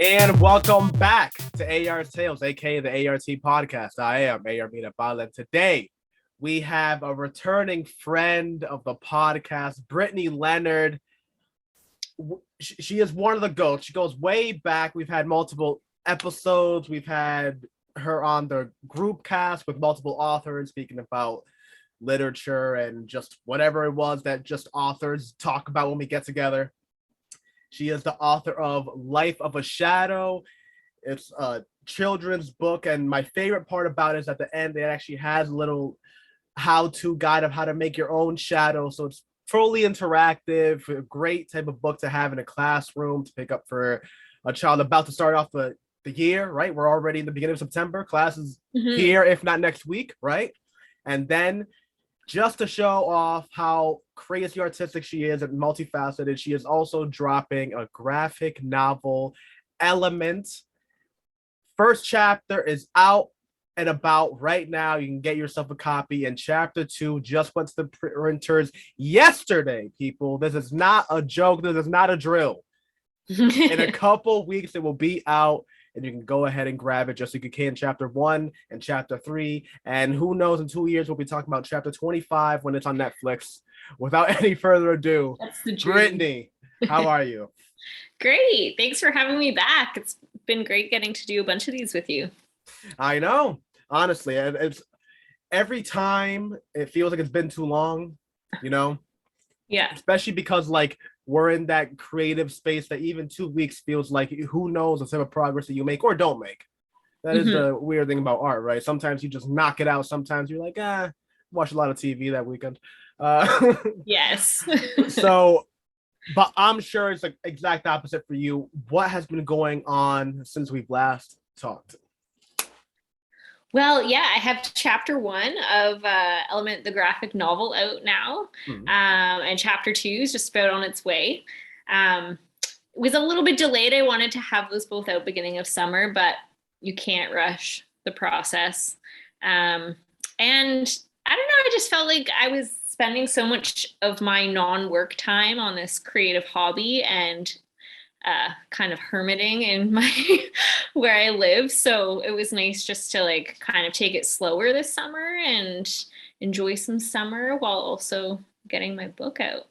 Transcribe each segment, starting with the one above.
And welcome back to A.R. Tales, aka the A.R.T podcast. I am A.R. and today we have a returning friend of the podcast, Brittany Leonard. She is one of the GOATs. She goes way back. We've had multiple episodes. We've had her on the group cast with multiple authors speaking about literature and just whatever it was that just authors talk about when we get together. She is the author of Life of a Shadow. It's a children's book, and my favorite part about it is at the end, it actually has a little how-to guide of how to make your own shadow. So it's fully interactive, a great type of book to have in a classroom to pick up for a child about to start off the year, right? We're already in the beginning of September. Class is here, if not next week, right? And then just to show off how crazy artistic she is and multifaceted, she is also dropping a graphic novel, Element. First chapter is out and about right now. You can get yourself a copy. And chapter 2 just went to the printers yesterday, people. This is not a joke. This is not a drill. In a couple weeks, it will be out. And you can go ahead and grab it just like you can chapter 1 and chapter 3. And who knows, in 2 years, we'll be talking about chapter 25 when it's on Netflix. Without any further ado, That's the dream. Brittany, how are you? Great. Thanks for having me back. It's been great getting to do a bunch of these with you. I know. Honestly, it's every time it feels like it's been too long, you know? Yeah. Especially because like we're in that creative space that even 2 weeks feels like who knows the type of progress that you make or don't make. That is the weird thing about art, right? Sometimes you just knock it out. Sometimes you're like, watch a lot of TV that weekend. Yes. So, but I'm sure it's the exact opposite for you. What has been going on since we've last talked? Well, yeah, I have chapter 1 of Element, the graphic novel out now. And chapter 2 is just about on its way. It was a little bit delayed. I wanted to have those both out beginning of summer, but you can't rush the process. And I don't know, I just felt like I was spending so much of my non-work time on this creative hobby and kind of hermiting in my where I live. So it was nice just to like kind of take it slower this summer and enjoy some summer while also getting my book out.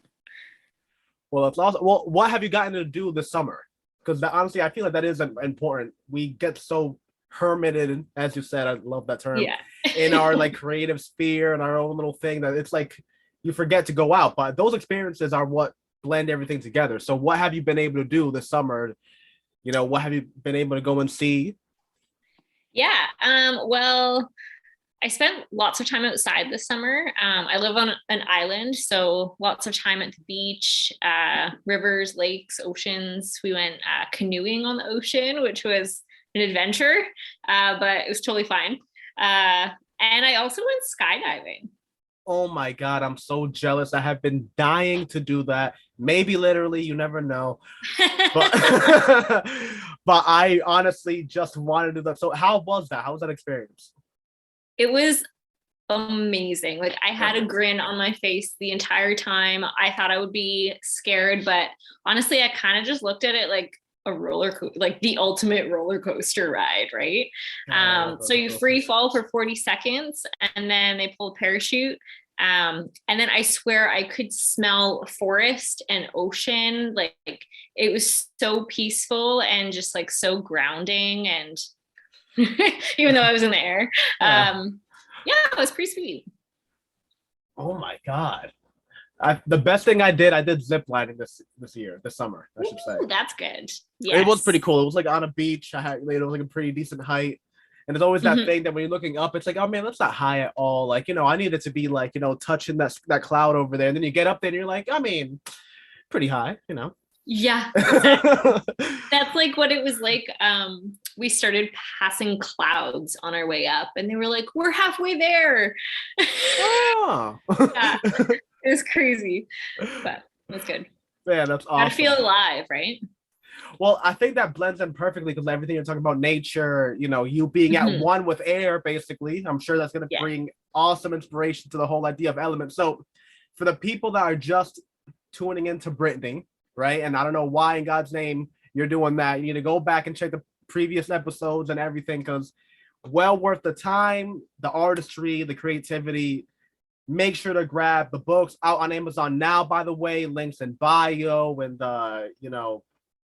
Well, it's also, well, what have you gotten to do this summer? Because honestly, I feel like that is important. We get so hermited, as you said, I love that term, in our like creative sphere and our own little thing that it's like you forget to go out. But those experiences are what blend everything together. So what have you been able to do this summer? You know, what have you been able to go and see? Yeah. Well, I spent lots of time outside this summer. I live on an island, so lots of time at the beach, rivers, lakes, oceans. We went canoeing on the ocean, which was an adventure, but it was totally fine. And I also went skydiving. Oh my God, I'm so jealous. I have been dying to do that. Maybe literally, you never know. But, but I honestly just wanted to do that. So how was that? How was that experience? It was amazing. Like I had a grin on my face the entire time. I thought I would be scared, but honestly, I kind of just looked at it like a roller coaster, like the ultimate roller coaster ride, right? So you free fall for 40 seconds and then they pull a parachute. And then I swear I could smell forest and ocean. Like it was so peaceful and just like so grounding. And even though I was in the air, it was pretty sweet. Oh my God. The best thing I did zip lining this summer, I should say. That's good. Yes. It was pretty cool. It was like on a beach. It was like a pretty decent height. And there's always that thing that when you're looking up, it's like, oh man, that's not high at all. Like, you know, I need it to be like, you know, touching that cloud over there. And then you get up there and you're like, I mean, pretty high, you know. Yeah. That's like what it was like. We started passing clouds on our way up and they were like, we're halfway there. Oh. Yeah. It was crazy, but it was good. Yeah, that's awesome. Gotta feel alive, right? Well, I think that blends in perfectly because everything you're talking about, nature, you know, you being at one with air, basically. I'm sure that's going to bring awesome inspiration to the whole idea of Element. So for the people that are just tuning into Brittany, right? And I don't know why in God's name you're doing that. You need to go back and check the previous episodes and everything, because well worth the time, the artistry, the creativity. Make sure to grab the books out on Amazon now, by the way, links in bio and the,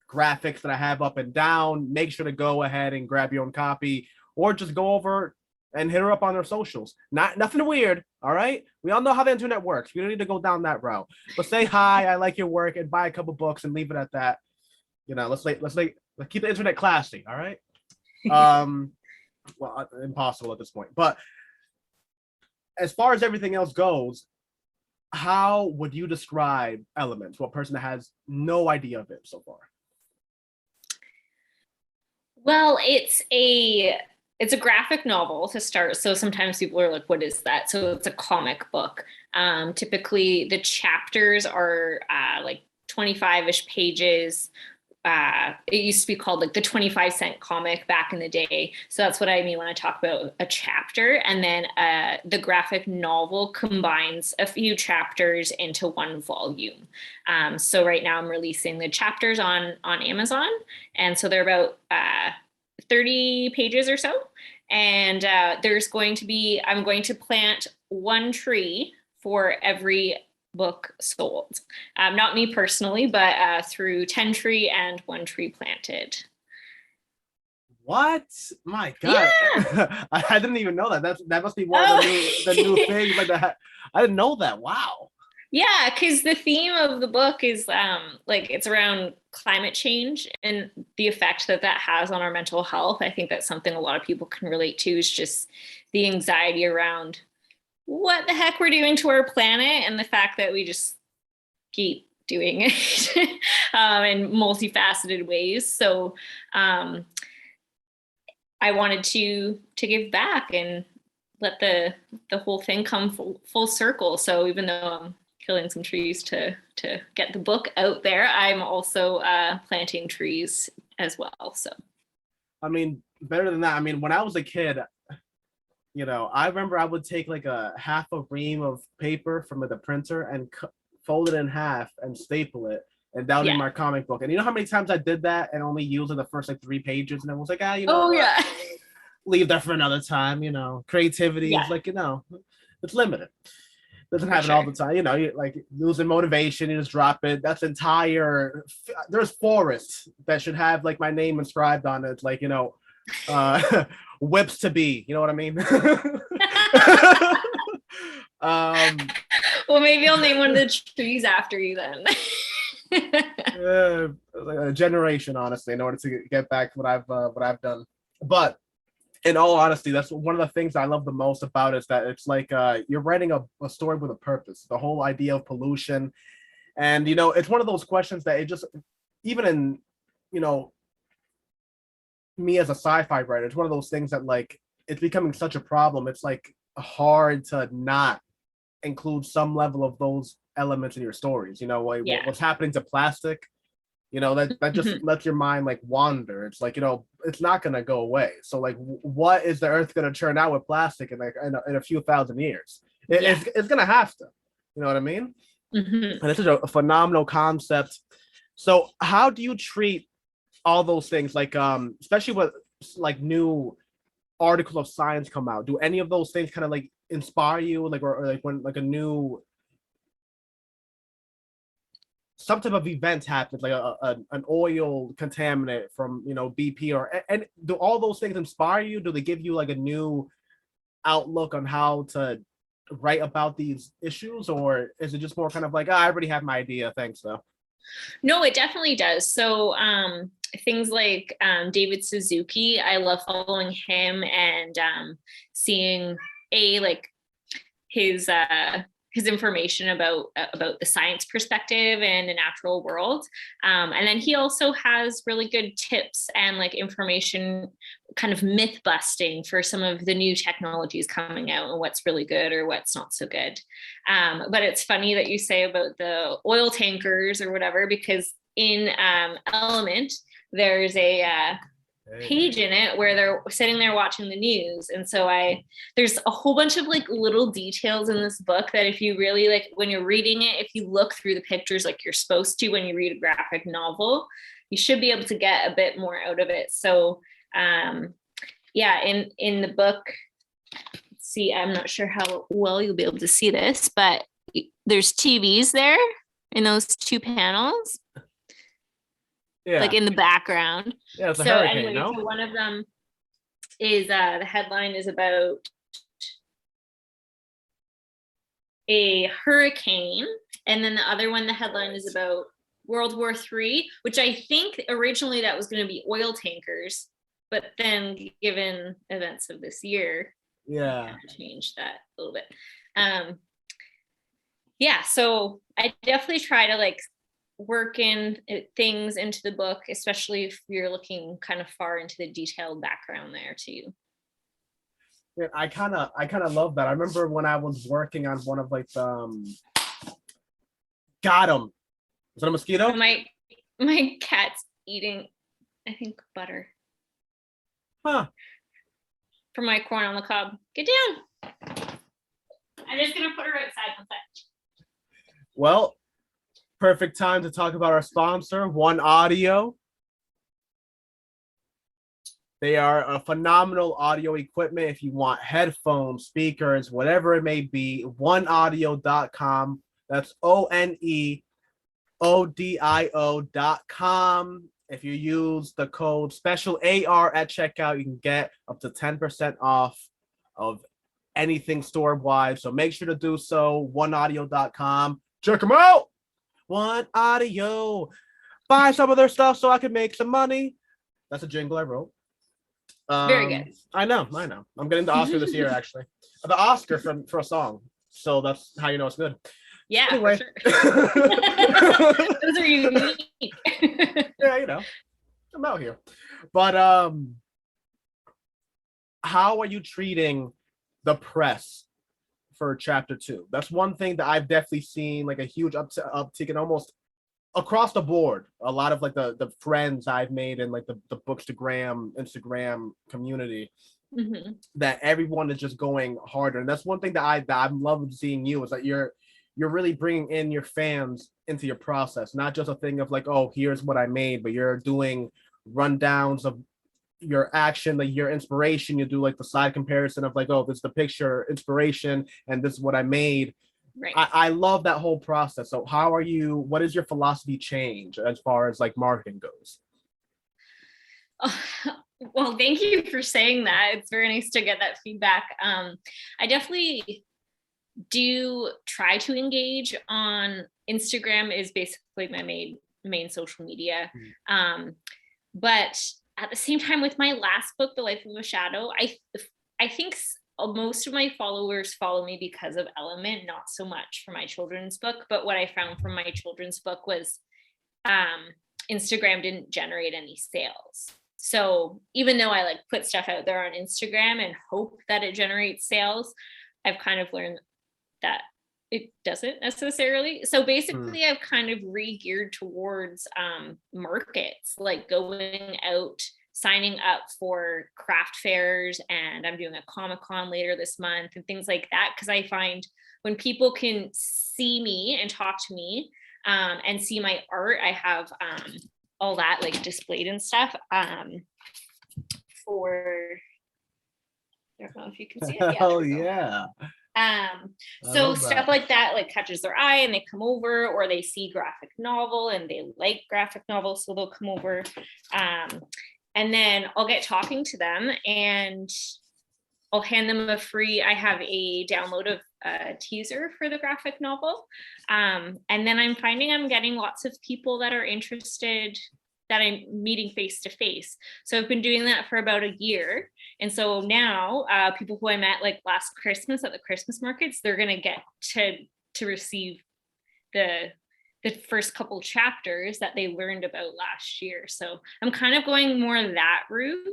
graphics that I have up and down. Make sure to go ahead and grab your own copy, or just go over and hit her up on her socials. Nothing weird, all right? We all know how the internet works. We don't need to go down that route. But say hi, I like your work, and buy a couple books and leave it at that. Let's keep the internet classy, all right? Well, impossible at this point. But as far as everything else goes, how would you describe Elements to a person that has no idea of it so far? Well, it's a graphic novel to start. So sometimes people are like, what is that? So it's a comic book. Typically the chapters are like 25-ish pages. It used to be called like the 25-cent comic back in the day. So that's what I mean when I talk about a chapter. And then the graphic novel combines a few chapters into one volume. So right now I'm releasing the chapters on Amazon. And so they're about 30 pages or so. And I'm going to plant one tree for every book sold. Not me personally, but through 10 Tree and One Tree Planted. What? My God. Yeah. I didn't even know that. That must be one of the new things like that. I didn't know that. Wow. Yeah, because the theme of the book is it's around climate change and the effect that has on our mental health. I think that's something a lot of people can relate to, is just the anxiety around what the heck we're doing to our planet, and the fact that we just keep doing it in multifaceted ways. So I wanted to give back and let the whole thing come full circle. So even though I'm killing some trees to get the book out there, I'm also planting trees as well. So I mean, better than that. I mean, when I was a kid, I remember I would take like a half a ream of paper from the printer and fold it in half and staple it, and that would be my comic book. And you know how many times I did that and only used the first like 3 pages, and I was like, leave that for another time. Creativity is like, it's limited. Doesn't happen all the time. You like losing motivation, you just drop it. That's there's forests that should have like my name inscribed on it. It's like, whips to be, you know what I mean? Well, maybe I'll name one of the trees after you then. Like a generation, honestly, in order to get back what I've done. But in all honesty, that's one of the things I love the most about it, is that it's like you're writing a story with a purpose. The whole idea of pollution, and it's one of those questions that it just, even in me as a sci-fi writer, it's one of those things that like it's becoming such a problem. It's like hard to not include some level of those elements in your stories. What's happening to plastic, that just lets your mind like wander. It's like, it's not gonna go away. So like, what is the earth gonna churn out with plastic in like in a few thousand years? It's gonna have to, you know what I mean? And this is a phenomenal concept. So how do you treat all those things, like especially with like new articles of science come out? Do any of those things kind of like inspire you, like, or like when like a new some type of event happens, like an oil contaminant from BP, and do all those things inspire you? Do they give you like a new outlook on how to write about these issues, or is it just more kind of like, I already have my idea, thanks though? No, it definitely does. So things like David Suzuki, I love following him and seeing like his information about the science perspective and the natural world. And then he also has really good tips and like information, kind of myth busting for some of the new technologies coming out and what's really good or what's not so good. But it's funny that you say about the oil tankers or whatever, because in Element, there's a page in it where they're sitting there watching the news, and so there's a whole bunch of like little details in this book that if you really like, when you're reading it, if you look through the pictures like you're supposed to when you read a graphic novel, you should be able to get a bit more out of it. So yeah, in the book, see, I'm not sure how well you'll be able to see this, but there's TVs there in those two panels. Yeah. Like in the background. Yeah, it's a hurricane, anyway, so one of them is the headline is about a hurricane, and then the other one, the headline is about World War III, which I think originally that was going to be oil tankers, but then given events of this year, yeah, changed that a little bit. Yeah, so I definitely try to like work in things into the book, especially if you're looking kind of far into the detailed background there too. Yeah, I kind of love that. I remember when I was working on one of like got him. Is that a mosquito? My cat's eating, I think, butter. Huh. From my corn on the cob. Get down. I'm just gonna put her outside one sec. Well, perfect time to talk about our sponsor, One Audio. They are a phenomenal audio equipment. If you want headphones, speakers, whatever it may be, oneaudio.com. That's ONEODIO.com. If you use the code special AR at checkout, you can get up to 10% off of anything store-wide. So make sure to do so. Oneaudio.com. Check them out. One Audio. Buy some of their stuff so I can make some money. That's a jingle I wrote. Very good. I know. I'm getting the Oscar this year, actually. The Oscar for a song. So that's how you know it's good. Yeah, anyway. For sure. Those are unique. Yeah, you know, I'm out here. But how are you treating the press for chapter 2? That's one thing that I've definitely seen like a huge uptick in almost across the board. A lot of like the friends I've made in like the Bookstagram, Instagram community, that everyone is just going harder. And that's one thing that I'm loving seeing you is that you're really bringing in your fans into your process, not just a thing of like, oh, here's what I made, but you're doing rundowns of your action, like your inspiration. You do like the side comparison of like, oh, this is the picture inspiration and this is what I made. Right. I love that whole process. So what is your philosophy change as far as like marketing goes? Well, thank you for saying that. It's very nice to get that feedback. I definitely do try to engage on Instagram. Is basically my main social media. But at the same time, with my last book, The Life of a Shadow, I think most of my followers follow me because of Element, not so much for my children's book. But what I found from my children's book was Instagram didn't generate any sales. So even though I like put stuff out there on Instagram and hope that it generates sales, I've kind of learned that it doesn't necessarily. So basically I've kind of re-geared towards markets, like going out, signing up for craft fairs, and I'm doing a Comic-Con later this month and things like that. Because I find when people can see me and talk to me and see my art, I have all that like displayed and stuff for, I don't know if you can see it. Oh yeah. So stuff like that like catches their eye and they come over, or they see graphic novel and they like graphic novels, so they'll come over. And then I'll get talking to them and I'll hand them I have a download of a teaser for the graphic novel. And then I'm finding I'm getting lots of people that are interested, that I'm meeting face to face. So I've been doing that for about a year. And so now people who I met like last Christmas at the Christmas markets, they're going to get to receive the first couple chapters that they learned about last year. So I'm kind of going more that route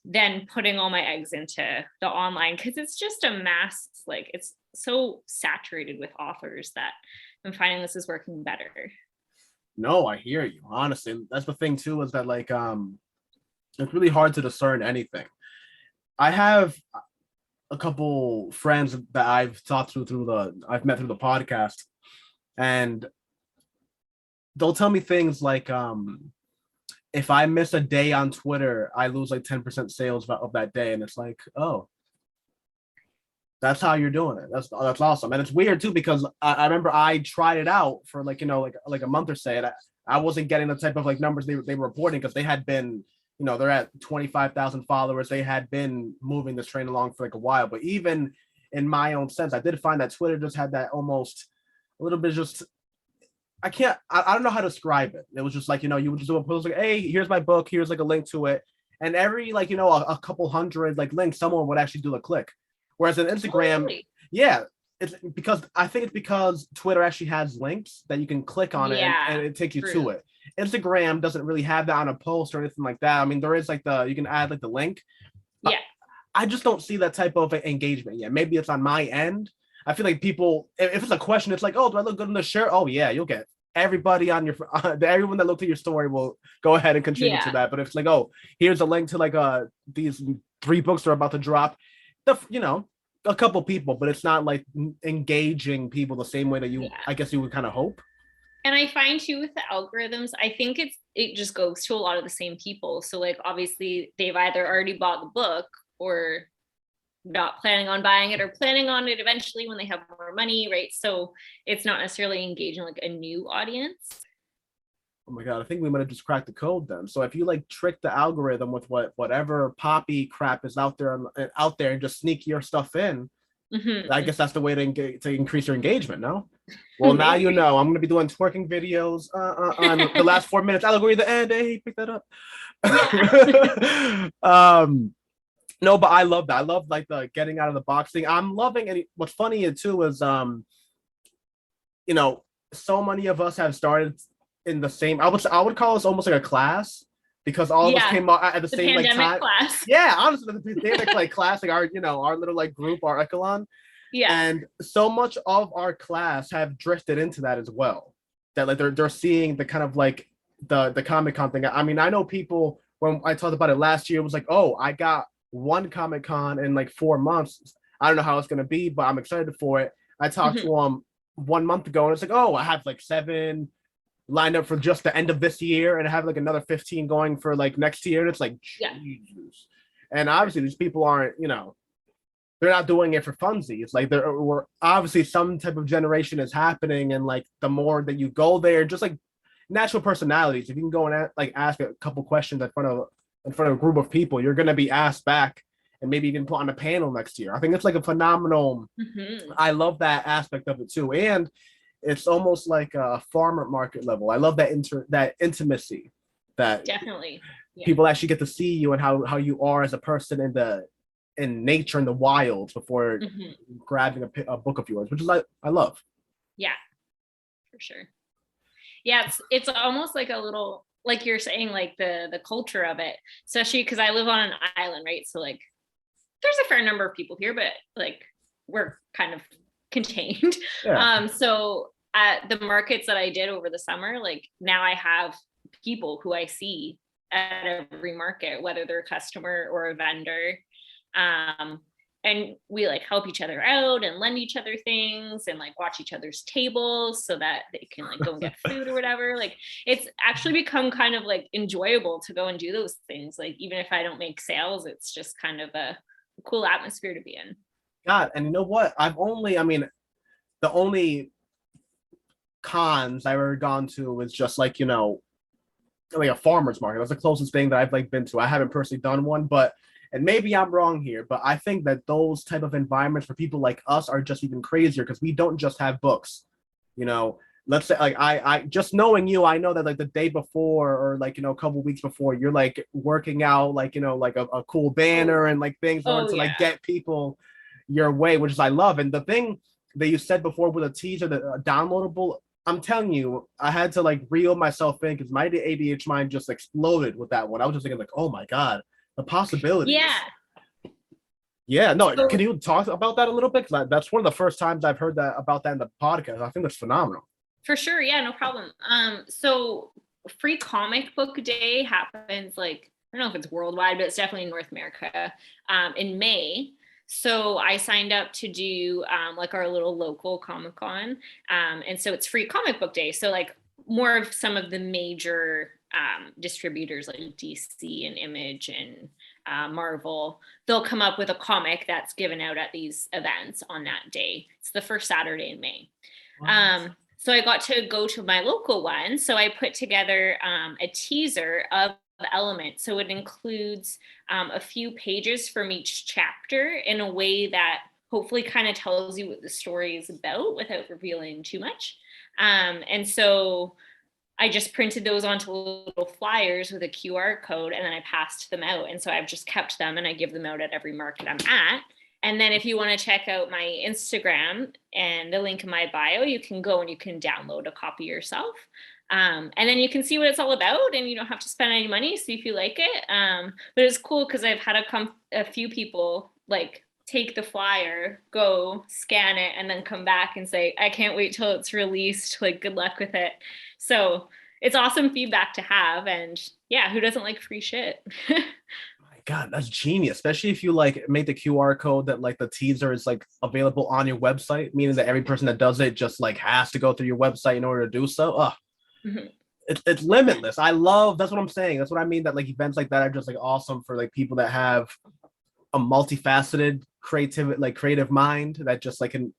than putting all my eggs into the online, because it's just a mass, like it's so saturated with authors that I'm finding this is working better. No, I hear you. Honestly, that's the thing too, is that like it's really hard to discern anything. I have a couple friends that I've talked to I've met through the podcast, and they'll tell me things like, if I miss a day on Twitter, I lose like 10% sales of that day. And it's like, oh, that's how you're doing it. That's awesome. And it's weird too, because I remember I tried it out for like, like a month or so. And I wasn't getting the type of like numbers they were reporting, because they had been, they're at 25,000 followers. They had been moving this train along for like a while. But even in my own sense, I did find that Twitter just had that almost a little bit just, I don't know how to describe it. It was just like, you would just do a post like, hey, here's my book, here's like a link to it. And every like, a couple hundred like links, someone would actually do a click. Whereas in Instagram, Totally. yeah, it's because Twitter actually has links that you can click on it, and it takes you to it. Instagram doesn't really have that on a post or anything like that. I mean, there is like you can add like the link. Yeah. I just don't see that type of engagement yet. Maybe it's on my end. I feel like people, if it's a question, it's like, oh, do I look good in the shirt? Oh yeah, you'll get everybody on your everyone that looked at your story will go ahead and contribute to that. But if it's like, oh, here's a link to like these 3 books are about to drop, a couple people, but it's not like engaging people the same way that I guess you would kind of hope. And I find too with the algorithms, I think it just goes to a lot of the same people. So like obviously they've either already bought the book or not planning on buying it, or planning on it eventually when they have more money, right? So it's not necessarily engaging like a new audience. Oh my God, I think we might have just cracked the code then. So if you like trick the algorithm with whatever poppy crap is out there and just sneak your stuff in, I guess that's the way to increase your engagement, no? Well, now I'm going to be doing twerking videos on the last 4 minutes. I'll agree the end. Hey, pick that up. No, but I love that. I love like the getting out of the box thing. I'm loving it. What's funny too is, so many of us have started in the same. I would call this almost like a class, because all of us came out at the same like time. Class. Yeah, honestly, the pandemic like class, like our our little like group, our echelon. Yeah. And so much of our class have drifted into that as well. That like they're seeing the kind of like the Comic-Con thing. I mean, I know people, when I talked about it last year, it was like, oh, I got one Comic-Con in like 4 months. I don't know how it's gonna be, but I'm excited for it. I talked to them 1 month ago, and it's like, oh, I have like 7 lined up for just the end of this year, and I have like another 15 going for like next year. And it's like, Jesus. And obviously these people aren't, they're not doing it for funsies. It's like we're obviously some type of generation is happening, and like the more that you go there, just like natural personalities, if you can go and like ask a couple questions in front of a group of people, you're going to be asked back, and maybe even put on a panel next year. I think it's like a phenomenal. I love that aspect of it too, and it's almost like a farmer market level. I love that that intimacy, that definitely people actually get to see you and how you are as a person in nature, in the wilds, before grabbing a book of yours, which is I love. Yeah, for sure. Yeah, it's almost like a little, like you're saying, like the culture of it, especially because I live on an island, right? So like there's a fair number of people here, but like we're kind of contained. Yeah. So at the markets that I did over the summer, like now I have people who I see at every market, whether they're a customer or a vendor. And we like help each other out and lend each other things and like watch each other's tables so that they can like go and get food or whatever. Like it's actually become kind of like enjoyable to go and do those things. Like even if I don't make sales, it's just kind of a cool atmosphere to be in. God, and you know what? The only cons I've ever gone to was just like, like a farmer's market. That's the closest thing that I've like been to. I haven't personally done one, but, and maybe I'm wrong here, but I think that those type of environments for people like us are just even crazier, because we don't just have books. Let's say like I just knowing you, I know that like the day before, or like, a couple weeks before, you're like working out, like, like a cool banner and like things to like get people your way, which is I love. And the thing that you said before with a teaser, that downloadable, I'm telling you, I had to like reel myself in, because my ADHD mind just exploded with that one. I was just thinking like, oh my God, the possibilities. Yeah, no, so, can you talk about that a little bit? Because that's one of the first times I've heard about that in the podcast. I think that's phenomenal. For sure. Yeah, no problem. So Free Comic Book Day happens, like, I don't know if it's worldwide, but it's definitely in North America, in May. So I signed up to do like our little local Comic-Con. And so it's Free Comic Book Day. So like more of some of the major distributors like DC and Image and Marvel, they'll come up with a comic that's given out at these events on that day. It's the first Saturday in May. So I got to go to my local one. So I put together a teaser of Element. So it includes a few pages from each chapter in a way that hopefully kind of tells you what the story is about without revealing too much. And so I just printed those onto little flyers with a QR code, and then I passed them out. And so I've just kept them, and I give them out at every market I'm at. And then if you want to check out my Instagram and the link in my bio, you can go and you can download a copy yourself. And then you can see what it's all about, and you don't have to spend any money, see if you like it. But it's cool because I've had a few people like take the flyer, go scan it, and then come back and say, I can't wait till it's released. Like, good luck with it. So it's awesome feedback to have. And yeah, who doesn't like free shit? My God, that's genius. Especially if you like make the QR code that like the teaser is like available on your website, meaning that every person that does it just like has to go through your website in order to do so. Mm-hmm. It's limitless. I love, that's what I'm saying. That's what I mean, that like events like that are just like awesome for like people that have a multifaceted creative mind that just like can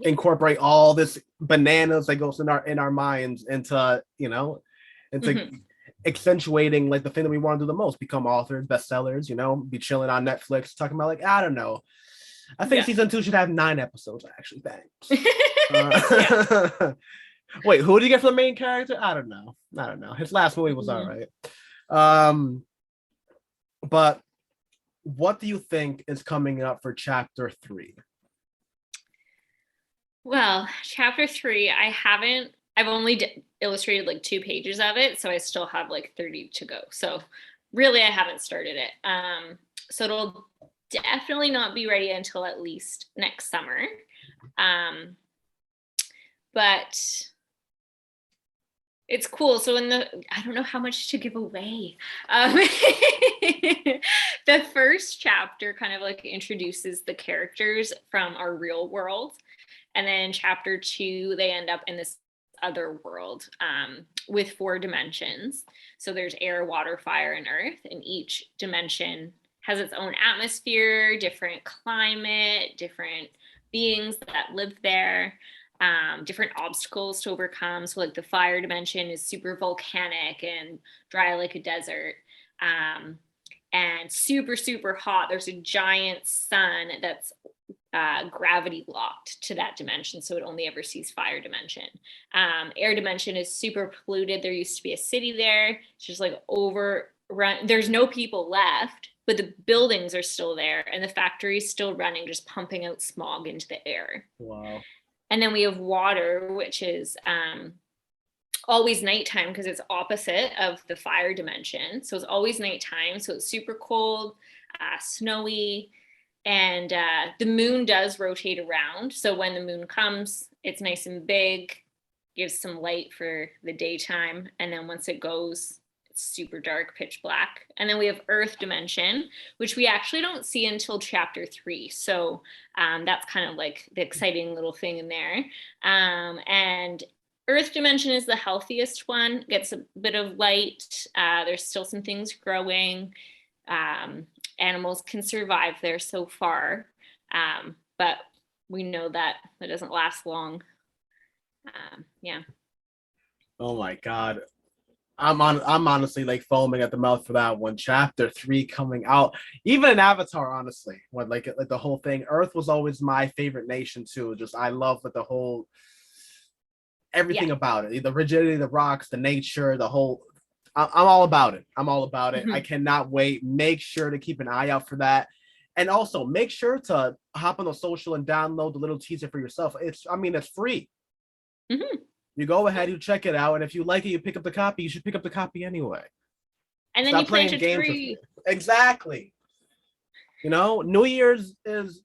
incorporate all this bananas that goes in our minds into, you know, it's like accentuating like the thing that we want to do the most, become authors, bestsellers, you know, be chilling on Netflix talking about like, I don't know, I think season 2 should have 9 episodes actually. Thanks. Wait, who did you get for the main character? I don't know. His last movie was all right. But what do you think is coming up for chapter 3? Well, chapter 3, I've only illustrated like 2 pages of it, so I still have like 30 to go. So really, I haven't started it. So it'll definitely not be ready until at least next summer. But it's cool. So I don't know how much to give away. The first chapter kind of like introduces the characters from our real world. And then chapter 2, they end up in this other world with 4 dimensions. So there's air, water, fire, and earth. And each dimension has its own atmosphere, different climate, different beings that live there. Different obstacles to overcome. So like the fire dimension is super volcanic and dry like a desert, and super, super hot. There's a giant sun that's gravity locked to that dimension. So it only ever sees fire dimension. Air dimension is super polluted. There used to be a city there. It's just like overrun. There's no people left, but the buildings are still there. And the factory's still running, just pumping out smog into the air. Wow. And then we have water, which is always nighttime because it's opposite of the fire dimension. So it's always nighttime. So it's super cold, snowy, and the moon does rotate around. So when the moon comes, it's nice and big, gives some light for the daytime. And then once it goes, super dark, pitch black. And then we have earth dimension, which we actually don't see until chapter 3. So that's kind of like the exciting little thing in there. And earth dimension is the healthiest one, gets a bit of light. There's still some things growing. Animals can survive there so far. But we know that doesn't last long. Yeah. Oh my God. I'm honestly like foaming at the mouth for that one. Chapter 3 coming out. Even in Avatar, honestly, when like the whole thing. Earth was always my favorite nation too. Just I love with the whole everything about it. The rigidity, the rocks, the nature, the whole. I'm all about it. I cannot wait. Make sure to keep an eye out for that. And also make sure to hop on the social and download the little teaser for yourself. It's free. Mm-hmm. You go ahead, you check it out, and if you like it, you pick up the copy. You should pick up the copy anyway. And then stop you playing games with me. Exactly. You know, New Year's is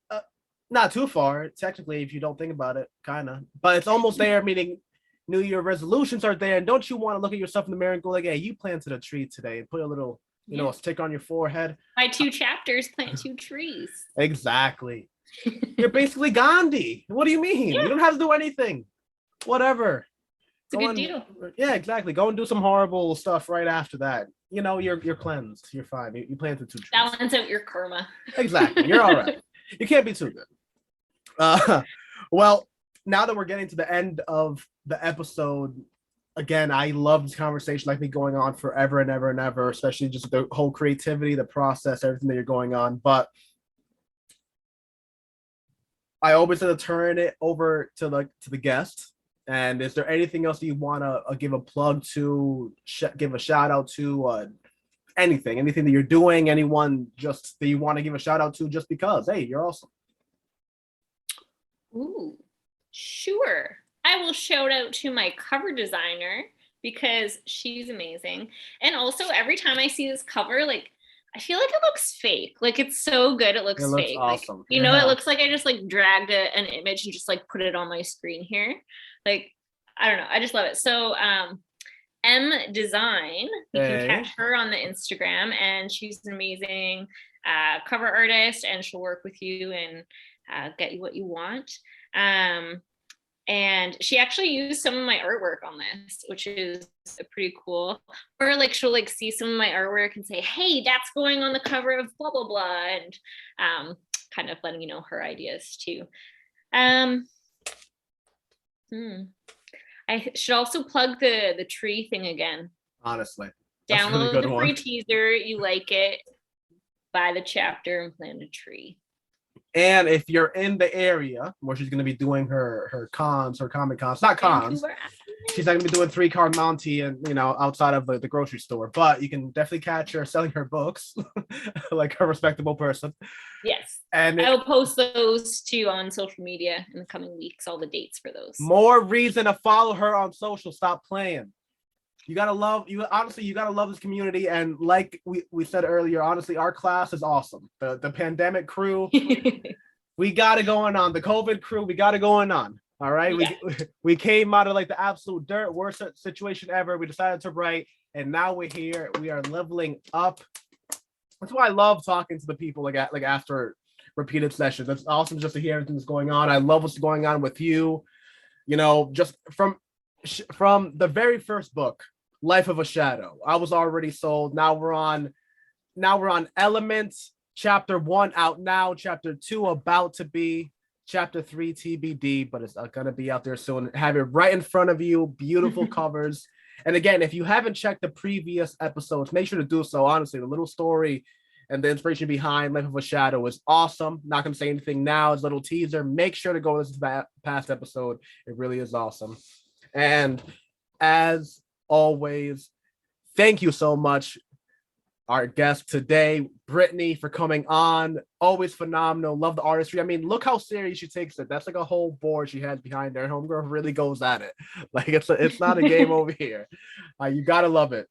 not too far, technically, if you don't think about it, kind of. But it's almost there, meaning New Year resolutions are there. And don't you want to look at yourself in the mirror and go like, hey, you planted a tree today. Put a little, a stick on your forehead. By 2 chapters, plant 2 trees. Exactly. You're basically Gandhi. What do you mean? Yeah. You don't have to do anything. Whatever. It's a good deal. Yeah, exactly. Go and do some horrible stuff right after that. You know, you're cleansed. You're fine. You planted 2 trees. Balance out your karma. Exactly. You're all right. You can't be too good. Well, now that we're getting to the end of the episode, again, I love this conversation. Like me going on forever and ever and ever, especially just the whole creativity, the process, everything that you're going on. But I always have to turn it over to the guest. And is there anything else that you want to give a plug to, give a shout out to, anything that you're doing, anyone just that you want to give a shout out to just because, hey, you're awesome? Ooh, sure. I will shout out to my cover designer because she's amazing. And also every time I see this cover, like, I feel like it looks fake. Like, it's so good. It looks fake. Awesome. Like, you know, it looks like I just like dragged an image and just like put it on my screen here. Like, I don't know. I just love it. So, M Design, you can catch her on the Instagram, and she's an amazing cover artist, and she'll work with you and get you what you want. And she actually used some of my artwork on this, which is pretty cool. Or like she'll like see some of my artwork and say, hey, that's going on the cover of blah blah blah, and kind of letting you know her ideas too. I should also plug the tree thing again. Honestly, download really the free teaser. You like it, buy the chapter and plant a tree. And if you're in the area where she's going to be doing her cons, her comic cons, not cons, she's not going to be doing 3-card Monty and, you know, outside of the grocery store, but you can definitely catch her selling her books like a respectable person. Yes. And I will post those too on social media in the coming weeks, all the dates for those. More reason to follow her on social. Stop playing. You gotta love this community. And like we said earlier, honestly, our class is awesome. The pandemic crew, we got it going on. The COVID crew, we got it going on. All right. Yeah. We came out of like the absolute dirt, worst situation ever. We decided to write, and now we're here. We are leveling up. That's why I love talking to the people like after repeated sessions. That's awesome just to hear everything that's going on. I love what's going on with you. You know, just from the very first book, Life of a Shadow, I was already sold. Now we're on Elements, chapter 1 out now, chapter 2 about to be, chapter 3 TBD, but it's gonna be out there soon. Have it right in front of you. Beautiful covers. And again, if you haven't checked the previous episodes, make sure to do so. Honestly, the little story and the inspiration behind Life of a Shadow is awesome. Not gonna say anything now. It's a little teaser. Make sure to go listen to that past episode. It really is awesome. And as always, thank you so much, our guest today, Brittany, for coming on. Always phenomenal. Love the artistry. I mean, look how serious she takes it. That's like a whole board she has behind her. Homegirl really goes at it. Like it's not a game over here. You gotta love it.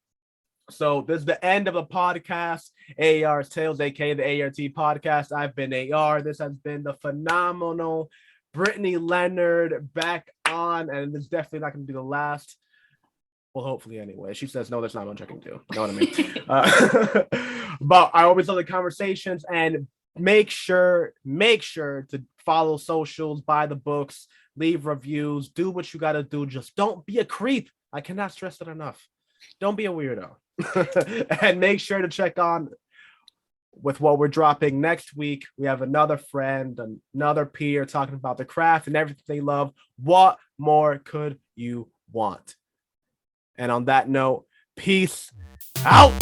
So this is the end of the podcast, AR's Tales, aka the A.R.T podcast. I've been AR. This has been the phenomenal Brittany Leonard back on, and it's definitely not going to be the last. Well, hopefully anyway. She says, no, that's not what I'm checking to. You know what I mean? But I always love the conversations, and make sure to follow socials, buy the books, leave reviews, do what you got to do. Just don't be a creep. I cannot stress it enough. Don't be a weirdo. And make sure to check on with what we're dropping next week. We have another friend, another peer talking about the craft and everything they love. What more could you want? And on that note, peace out.